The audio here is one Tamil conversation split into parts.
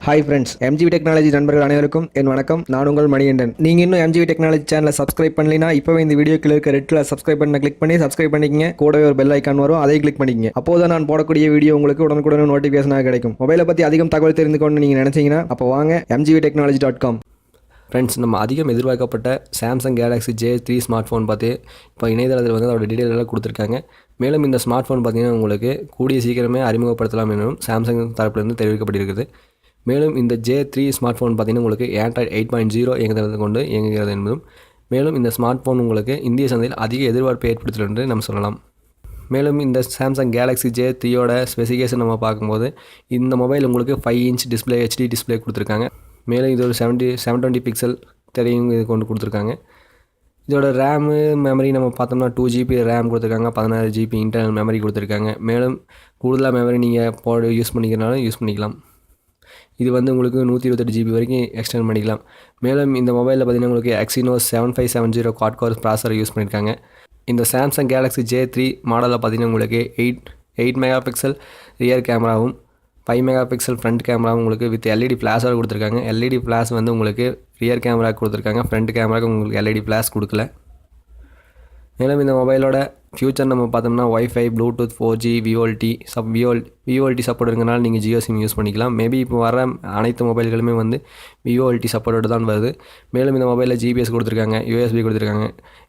ஹாய் ஃப்ரெண்ட்ஸ், MGV டெக்னாலஜி நண்பர்கள் அனைவருக்கும் என் வணக்கம். நான் உங்கள் மணிகண்டன். நீங்கள் இன்னும் MGV டெக்னாலஜி சேனலை சப்ஸ்கிரைப் பண்ணலைன்னா இப்போவே இந்த வீடியோ கீழே இருக்க ரெட் கலர் சப்ஸ்கிரைப் பண்ண கிளிக் பண்ணி சப்ஸ்கிரைப் பண்ணிக்கங்க. கூடவே ஒரு பெல் ஐக்கான் வரும், அதை கிளிக் பண்ணிக்கங்க. அப்போதான் நான் போடக்கூடிய வீடியோ உங்களுக்கு உடனுக்குடன் நோட்டிஃபிகேஷனாக கிடைக்கும். மொபைலை பற்றி அதிகம் தகவல் தெரிந்து கொண்டு நீங்கள் நினைச்சீங்கன்னா அப்போ வாங்க mgvtechnology.com. ஃப்ரெண்ட்ஸ், நம்ம அதிகம் எதிர்பார்க்கப்பட்ட Samsung Galaxy J3 smart phone பார்த்து இப்போ இணையதளத்தில் வந்து அதோட டீட்டெயில் எல்லாம் கொடுத்துருக்காங்க. மேலும் இந்த ஸ்மார்ட் ஃபோன் பார்த்திங்கன்னா உங்களுக்கு கூடிய சீக்கிரமே அறிமுகப்படுத்தலாம் எனவும் சாம்சங் தரப்பிலிருந்து தெரிவிக்கப்பட்டிருக்குது. மேலும் இந்த J3 ஸ்மார்ட் ஃபோன் பார்த்திங்கன்னா உங்களுக்கு Android 8.0 இயங்குதளத்தை கொண்டு இயங்குகிறது என்பதும், மேலும் இந்த ஸ்மார்ட் ஃபோன் உங்களுக்கு இந்திய சந்தையில் அதிக எதிர்பார்ப்பை ஏற்படுத்தல் என்று நம்ம சொல்லலாம். மேலும் இந்த சாம்சங் கேலக்ஸி J3யோட ஸ்பெசிஃபிகேஷன் நம்ம பார்க்கும்போது இந்த மொபைல் உங்களுக்கு 5 இன்ச் டிஸ்பிளே HD டிஸ்பிளே கொடுத்துருக்காங்க. மேலும் இது ஒரு 720 பிக்சல் திரையும் இது கொண்டு கொடுத்துருக்காங்க. இதோட ரேமு மெமரி நம்ம பார்த்தோம்னா 2GB ரேம் கொடுத்துருக்காங்க, 16GB இன்டர்னல் மெமரி கொடுத்துருக்காங்க. மேலும் கூடுதலாக மெமரி நீங்கள் யூஸ் பண்ணிக்கிறனாலும் யூஸ் பண்ணிக்கலாம். இது வந்து உங்களுக்கு 128GB வரைக்கும் எக்ஸ்டெண்ட் பண்ணிக்கலாம். மேலும் இந்த மொபைலில் பார்த்திங்கன்னா உங்களுக்கு Exynos 7570 quad core processor use பண்ணியிருக்காங்க. இந்த சாம்சங் கேலக்ஸி J3 மாடலில் பார்த்திங்கன்னா உங்களுக்கு 8 மெகா பிக்சல் ரியர் கேமராவும் 5 மெகா பிக்சல் ஃப்ரண்ட் கேமராவும் உங்களுக்கு வித் LED ஃப்ளாஷோடு கொடுத்துருக்காங்க. LED ஃப்ளாஷ் வந்து உங்களுக்கு ரியர் கேமரா கொடுத்துருக்காங்க, ஃப்ரண்ட் கேமராவுக்கு உங்களுக்கு LED ஃப்ளாஷ் கொடுக்கல. மேலும் இந்த மொபைலோட ஃபியூச்சர் நம்ம பார்த்தோம்னா wifi, Bluetooth, 4G, VoLTE support இருக்கிறனால நீங்கள் ஜியோ சிம் யூஸ் பண்ணிக்கலாம். மேபி இப்போ வர அனைத்து மொபைல்களுமே வந்து VoLTE சப்போர்ட்டோடு தான் வருது. மேலும் இந்த மொபைலில் GPS கொடுத்துருக்காங்க, USB கொடுத்துருக்காங்க.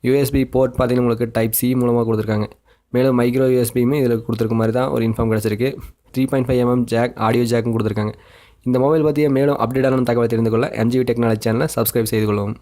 USB போர்ட் பார்த்திங்கன்னா உங்களுக்கு டைப் C மூலமாக கொடுத்துருக்காங்க. மேலும் மைக்ரோ USBயுமே இதில் கொடுத்துருக்க மாதிரி தான் ஒரு இன்ஃபார்ம் கிடச்சிருக்கு. 3.5mm ஜாக், ஆடியோ ஜாக்கும் கொடுத்துருக்காங்க. இந்த மொபைல் பற்றிய மேலும் அப்டேட்டான தகவலை தெரிந்து கொள்ள MGV டெக்னாலஜி சேனலை சப்ஸ்கிரைப் செய்து கொள்ளவும்.